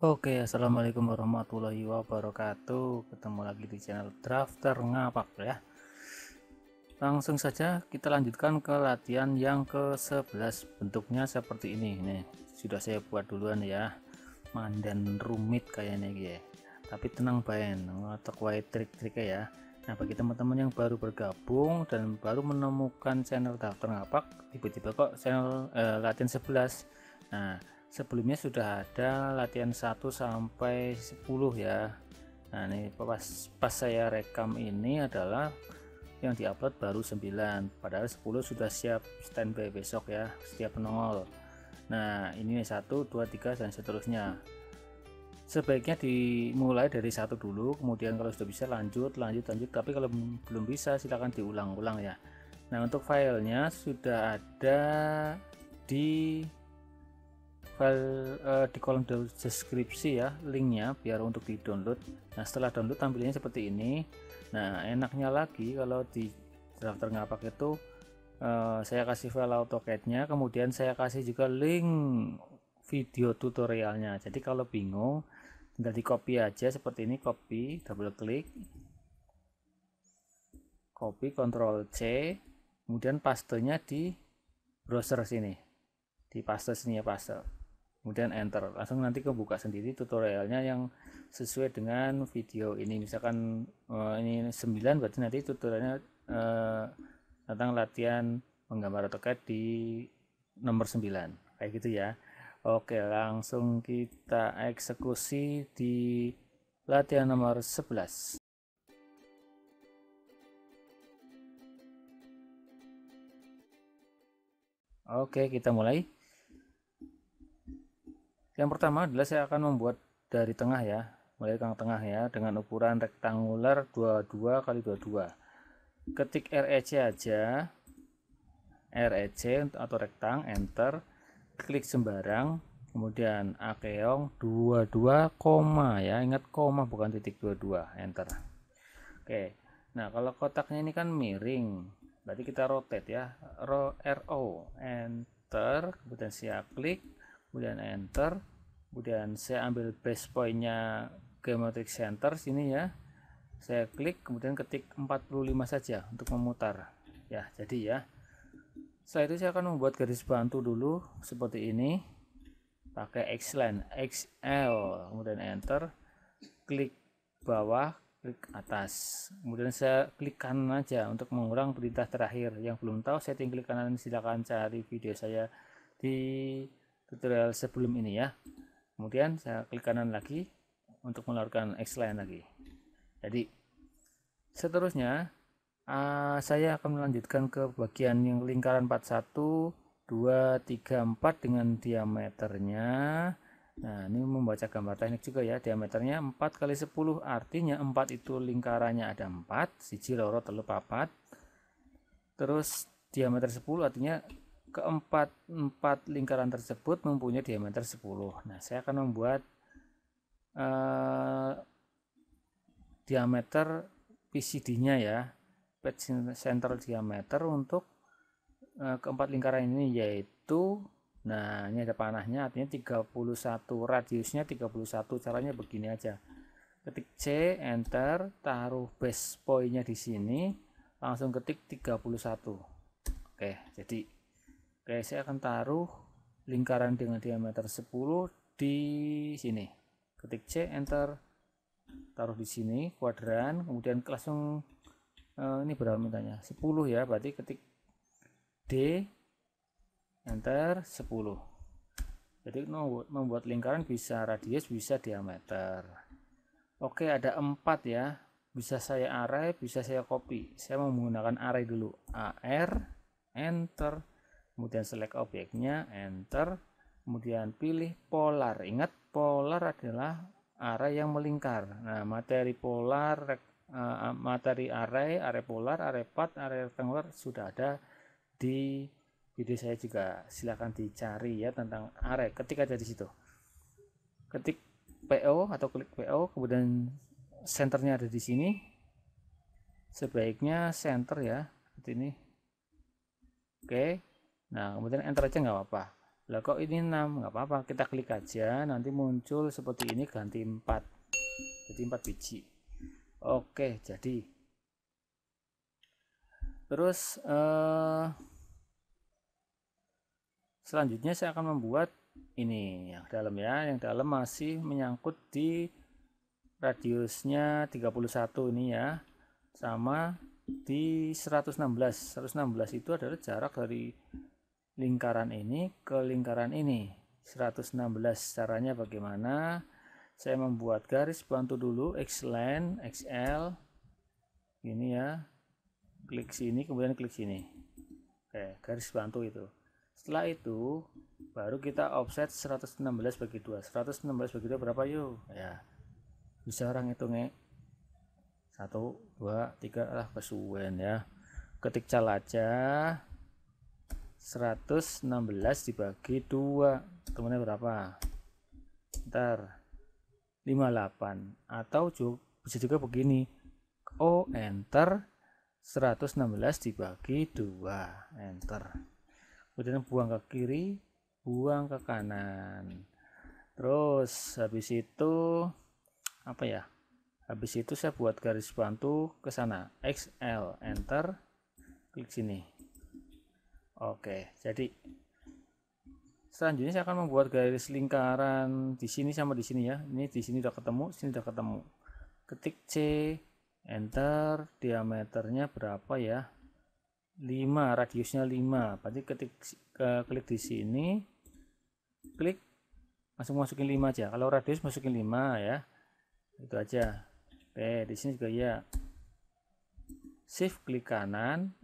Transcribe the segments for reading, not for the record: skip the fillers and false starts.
Oke, assalamualaikum warahmatullahi wabarakatuh. Ketemu lagi di channel Drafter Ngapak ya. Langsung saja kita lanjutkan ke latihan yang ke-11. Bentuknya seperti ini. Nih, sudah saya buat duluan ya. Mandan rumit kayaknya ya. Tapi tenang baen, ngotok wae trik-triknya ya. Nah, bagi teman-teman yang baru bergabung dan baru menemukan channel Drafter Ngapak, tiba-tiba kok channel latihan 11. Nah, sebelumnya sudah ada latihan 1 sampai 10 ya. Nah, ini pas saya rekam ini adalah yang diupload baru 9, padahal 10 sudah siap standby besok ya, setiap menongol. Nah, ini 1 2 3 dan seterusnya. Sebaiknya dimulai dari 1 dulu, kemudian kalau sudah bisa lanjut, tapi kalau belum bisa silahkan diulang-ulang ya. Nah, untuk filenya sudah ada di di kolom deskripsi ya, linknya biar untuk di download. Nah, setelah download tampilannya seperti ini. Nah, enaknya lagi kalau di Drafter Ngapak itu saya kasih file AutoCAD-nya, kemudian saya kasih juga link video tutorialnya. Jadi kalau bingung tinggal di copy aja seperti ini, copy, double klik, copy, Ctrl C, kemudian pastenya di browser sini, di paste sini ya, paste, kemudian enter, langsung nanti kebuka sendiri tutorialnya yang sesuai dengan video ini. Misalkan ini 9, berarti nanti tutorialnya tentang latihan menggambar AutoCAD di nomor 9 kayak gitu ya. Oke, langsung kita eksekusi di latihan nomor 11. Oke, kita mulai. Yang pertama adalah saya akan membuat dari tengah ya, mulai dari tengah ya, dengan ukuran rektangular 22 kali 22. Ketik REC aja, REC atau rektang, enter, klik sembarang, kemudian akeong 22 koma ya, ingat koma bukan titik 22, enter. Oke, nah kalau kotaknya ini kan miring, berarti kita rotate ya, RO, enter, kemudian saya klik, kemudian enter, kemudian saya ambil base pointnya geometric center sini ya, saya klik, kemudian ketik 45 saja untuk memutar ya. Jadi ya, setelah itu saya akan membuat garis bantu dulu seperti ini pakai X-line XL, kemudian enter, klik bawah, klik atas, kemudian saya klik kanan aja untuk mengulang perintah terakhir. Yang belum tahu setting klik kanan silahkan cari video saya di tutorial sebelum ini ya. Kemudian saya klik kanan lagi untuk mengeluarkan X-line lagi. Jadi seterusnya saya akan melanjutkan ke bagian yang lingkaran 41 2 3 4 dengan diameternya. Nah, ini membaca gambar teknik juga ya. Diameternya 4 kali 10, artinya 4 itu lingkarannya ada 4, siji loro telu papat. Terus diameter 10 artinya keempat 4 lingkaran tersebut mempunyai diameter 10. Nah, saya akan membuat diameter PCD-nya ya, pitch center diameter untuk keempat lingkaran ini, yaitu, nah ini ada panahnya, artinya 31, radiusnya 31. Caranya begini aja, ketik C, enter, taruh base point-nya di sini, langsung ketik 31. Oke, jadi saya akan taruh lingkaran dengan diameter 10 di sini, ketik C, enter, taruh di sini kuadran, kemudian langsung ini berapa mintanya, 10 ya, berarti ketik D, enter, 10. Jadi membuat lingkaran bisa radius, bisa diameter. Oke, ada 4 ya, bisa saya array, bisa saya copy. Saya mau menggunakan array dulu, AR, enter, kemudian select objeknya, enter, kemudian pilih polar. Ingat, polar adalah array yang melingkar. Nah, materi polar, materi array polar, array path, array rectangular sudah ada di video saya juga, silahkan dicari ya tentang array, ketik aja di situ, ketik PO atau klik PO, kemudian senternya ada di sini, sebaiknya center ya, seperti ini. Oke, nah kemudian enter aja nggak apa-apa. Lah kok ini 6? Nggak apa-apa, kita klik aja, nanti muncul seperti ini, ganti 4. Jadi 4 biji. Oke, jadi. Terus selanjutnya saya akan membuat ini yang dalam ya. Yang dalam masih menyangkut di radiusnya 31 ini ya. Sama di 116. 116 itu adalah jarak dari lingkaran ini ke lingkaran ini. 116 caranya bagaimana? Saya membuat garis bantu dulu xline xl ini ya, klik sini kemudian klik sini. Oke, garis bantu itu. Setelah itu baru kita offset 116 bagi 2. 116 bagi 2 berapa yuk ya, bisa orang hitungnya 1 2 3 lah kesuwen ya. Ketik cal aja 116 dibagi 2 temennya berapa, ntar 58. Atau bisa juga begini, enter 116 dibagi 2, enter. Kemudian buang ke kiri, buang ke kanan. Terus habis itu apa ya, habis itu saya buat garis bantu ke sana, XL, enter, klik sini. Oke, jadi selanjutnya saya akan membuat garis lingkaran di sini sama di sini ya. Ini di sini udah ketemu, sini udah ketemu. Ketik C, enter, diameternya berapa ya? 5, radiusnya 5. Berarti klik di sini, klik langsung masukin 5 aja. Kalau radius masukin 5 ya. Itu aja. Oke, di sini juga ya. Shift klik kanan,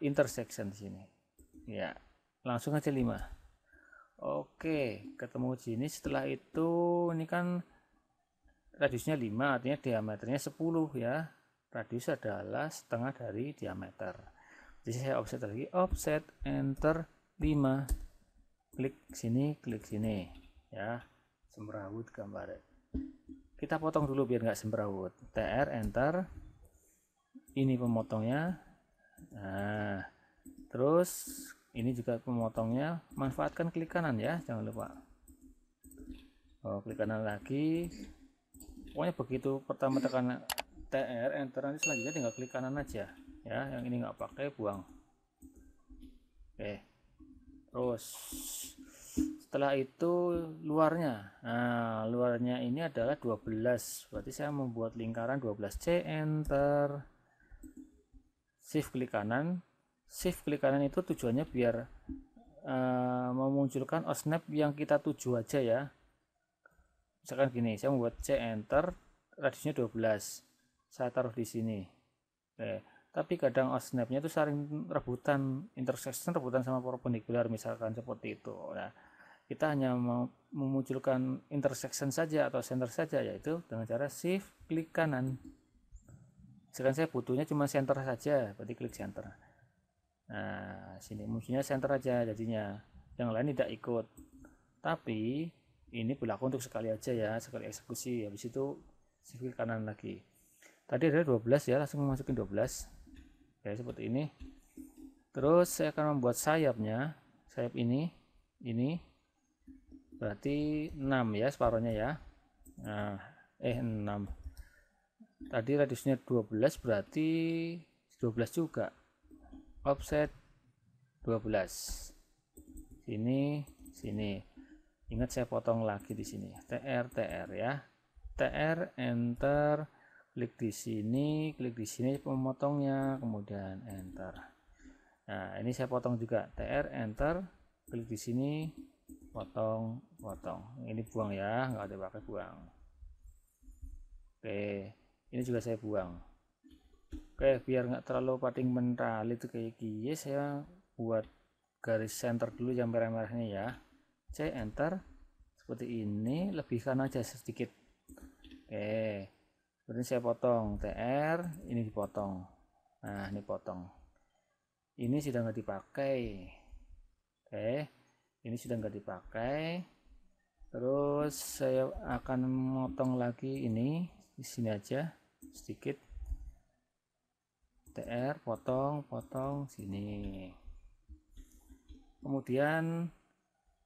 intersection di sini. Ya, langsung aja 5. Oke, ketemu sini. Setelah itu ini kan radiusnya 5, artinya diameternya 10 ya. Radius adalah setengah dari diameter. Jadi saya offset lagi, offset, enter 5. Klik sini ya. Semrawut gambar. Kita potong dulu biar nggak semrawut. TR, enter. Ini pemotongnya. Nah, terus ini juga pemotongnya. Manfaatkan klik kanan ya, jangan lupa. Klik kanan lagi. Pokoknya begitu pertama tekan TR, enter, nanti selanjutnya tinggal klik kanan aja ya. Yang ini nggak pakai, buang. Oke, terus setelah itu luarnya, nah luarnya ini adalah 12, berarti saya membuat lingkaran 12C, enter, shift klik kanan. Shift klik kanan itu tujuannya biar memunculkan snap yang kita tuju aja ya. Misalkan gini, saya membuat C, enter, radiusnya 12, saya taruh di sini. Oke, tapi kadang snapnya itu saling rebutan, intersection rebutan sama perpendicular, misalkan seperti itu. Nah, kita hanya mau memunculkan intersection saja atau center saja, yaitu dengan cara shift klik kanan. Misalkan saya butuhnya cuma center saja, berarti klik center. Nah, sini munculnya center aja jadinya, yang lain tidak ikut. Tapi ini berlaku untuk sekali aja ya, sekali eksekusi. Habis itu shift klik kanan lagi. Tadi ada 12 ya, langsung masukin 12 kayak seperti ini. Terus saya akan membuat sayapnya, sayap ini berarti 6 ya, separohnya ya. Nah, 6. Tadi radiusnya 12, berarti 12 juga. Offset 12. Sini. Ingat saya potong lagi di sini. TR ya. TR, enter, klik di sini pemotongnya, kemudian enter. Nah, ini saya potong juga. TR, enter, klik di sini, potong. Ini buang ya, nggak ada pakai, buang. Oke, ini juga saya buang. Oke, biar nggak terlalu pating mental itu kayak gini, saya buat garis center dulu yang merah-merahnya ya. C, enter, seperti ini, lebihkan aja sedikit. Oke, kemudian saya potong TR, ini dipotong. Nah, ini potong. Ini sudah nggak dipakai. Oke, ini sudah nggak dipakai. Terus saya akan memotong lagi ini di sini aja sedikit. TR, potong sini. Kemudian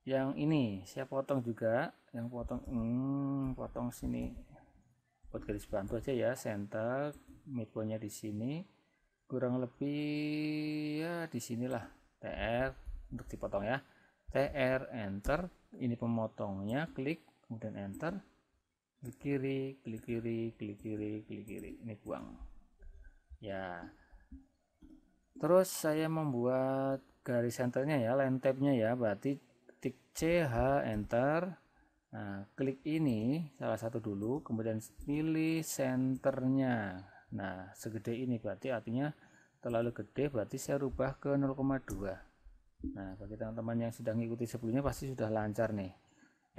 yang ini saya potong juga, yang potong sini buat garis bantu aja ya, center midpointnya di sini kurang lebih ya di sinilah, TR untuk dipotong ya, TR enter, ini pemotongnya, klik kemudian enter, klik kiri, klik kiri, klik kiri, klik kiri, ini buang ya. Terus saya membuat garis centernya ya, line tab-nya ya, berarti ketik CH enter. Nah, klik ini salah satu dulu, kemudian pilih centernya. Nah, segede ini berarti artinya terlalu gede, berarti saya rubah ke 0,2. Nah, bagi teman-teman yang sudah mengikuti sebelumnya pasti sudah lancar nih.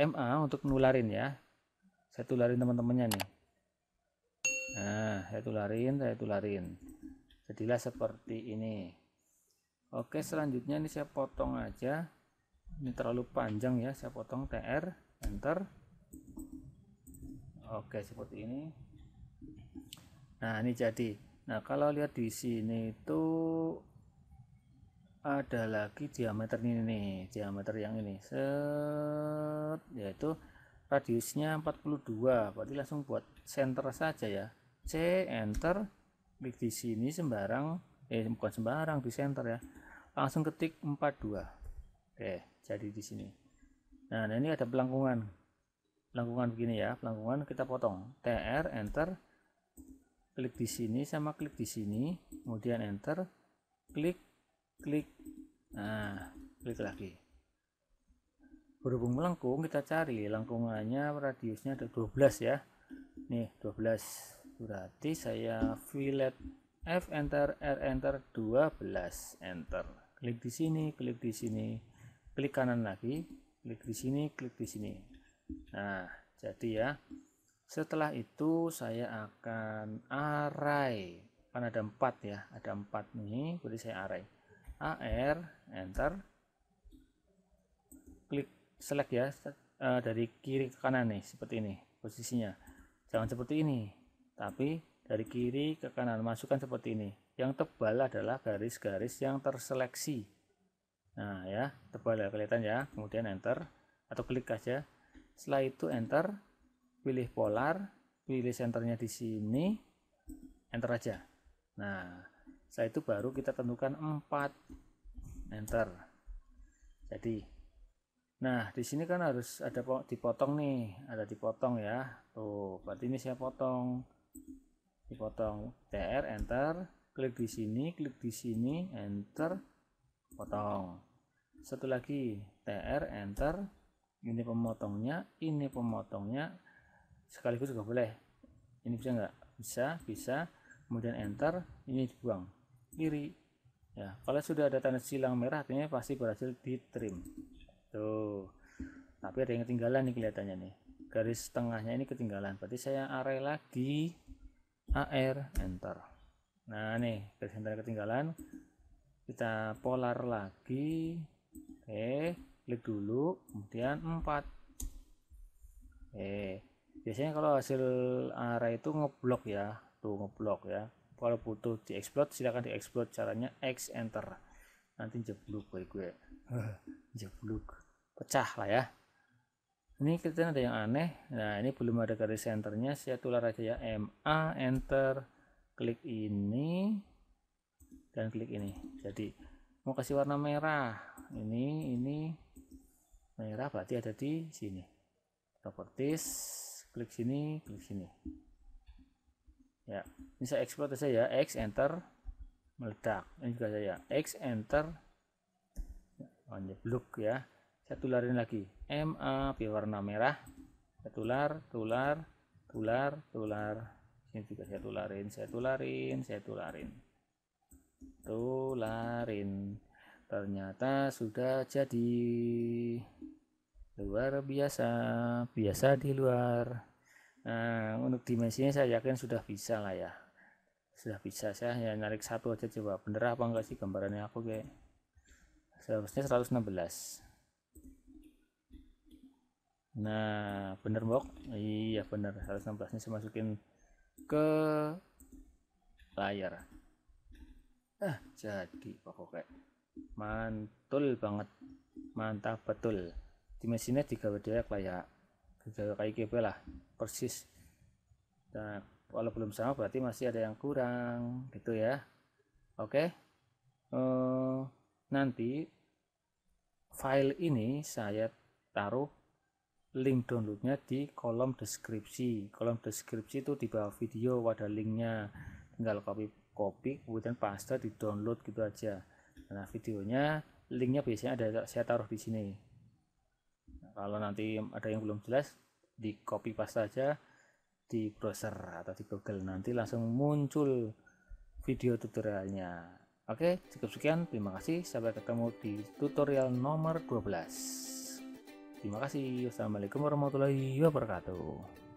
MA untuk nularin ya. Saya tularin teman-temannya nih. Nah, saya tularin. Jadilah seperti ini. Oke, selanjutnya ini saya potong aja. Ini terlalu panjang ya, saya potong, TR enter. Oke, seperti ini. Nah, ini jadi. Nah, kalau lihat di sini itu ada lagi diameter ini nih, diameter yang ini. Set, yaitu radiusnya 42. Berarti langsung buat center saja ya. C enter, klik di sini sembarang, bukan sembarang, di center ya. Langsung ketik 42. Oke, jadi di sini. Nah, ini ada pelangkungan begini ya, pelangkungan kita potong, TR enter, klik di sini sama klik di sini, kemudian enter, klik, nah klik lagi. Berhubung melengkung, kita cari lengkungannya, radiusnya ada 12 ya, nih 12, berarti saya fillet F enter, R enter, 12 enter, klik di sini, klik kanan lagi, klik di sini, klik di sini. Nah, jadi ya, setelah itu saya akan array, kan ada 4 ya, ada 4 nih, berarti saya array, AR enter, klik select ya, dari kiri ke kanan nih, seperti ini posisinya, jangan seperti ini, tapi dari kiri ke kanan, masukkan seperti ini. Yang tebal adalah garis-garis yang terseleksi. Nah ya, tebal ya, kelihatan ya, kemudian enter atau klik aja. Setelah itu enter, pilih polar, pilih centernya di sini, enter aja. Nah, setelah itu baru kita tentukan 4, enter. Jadi, nah di sini kan harus ada dipotong nih, ada dipotong ya. Tuh, berarti ini saya potong, dipotong, TR enter, klik di sini, enter, potong. Satu lagi, TR enter. Ini pemotongnya sekaligus juga boleh. Ini bisa nggak? Bisa. Kemudian enter, ini dibuang kiri. Ya, kalau sudah ada tanda silang merah, artinya pasti berhasil di trim. Tuh. Tapi ada yang ketinggalan nih kelihatannya nih. Garis tengahnya ini ketinggalan. Berarti saya array lagi, AR enter. Nah nih, garis tengah ketinggalan. Kita polar lagi. Oke. Klik dulu, kemudian 4. Biasanya kalau hasil array itu ngeblok ya, tuh ngeblok ya. Kalau butuh diexplode silakan diexplode, caranya X enter. Nanti jeblok gue. Jeblok. Pecah lah ya. Ini kita ada yang aneh. Nah, ini belum ada garis centernya, saya tular aja ya, MA enter. Klik ini dan klik ini. Jadi mau kasih warna merah. Ini merah berarti ada di sini, properties, klik sini ya. Ini saya export saja ya, X enter, meledak. Ini juga saya X enter, blok ya. Saya tularin lagi, MA biar warna merah, saya tular. Ini juga saya tularin. Ternyata sudah jadi. Luar biasa di luar. Nah, untuk dimensinya saya yakin sudah bisa lah ya. Sudah bisa, saya ya narik satu aja, coba bener apa enggak sih gambarannya aku kayak. Seharusnya 116. Nah, bener Mbok? Iya bener, 116 ini saya masukin ke layar. Jadi pokoknya mantul banget. Mantap betul. Dimensinya 3 WD kayak KIGP lah, persis. Nah, kalau belum sama berarti masih ada yang kurang gitu ya. Oke. Nanti file ini saya taruh link downloadnya di kolom deskripsi. Kolom deskripsi itu di bawah video ada linknya, tinggal copy kemudian paste di download gitu aja. Nah, videonya linknya biasanya ada saya taruh di sini. Nah, kalau nanti ada yang belum jelas di copy paste aja di browser atau di Google, nanti langsung muncul video tutorialnya. Oke, cukup sekian. Terima kasih. Sampai ketemu di tutorial nomor 12. Terima kasih. Wassalamualaikum warahmatullahi wabarakatuh.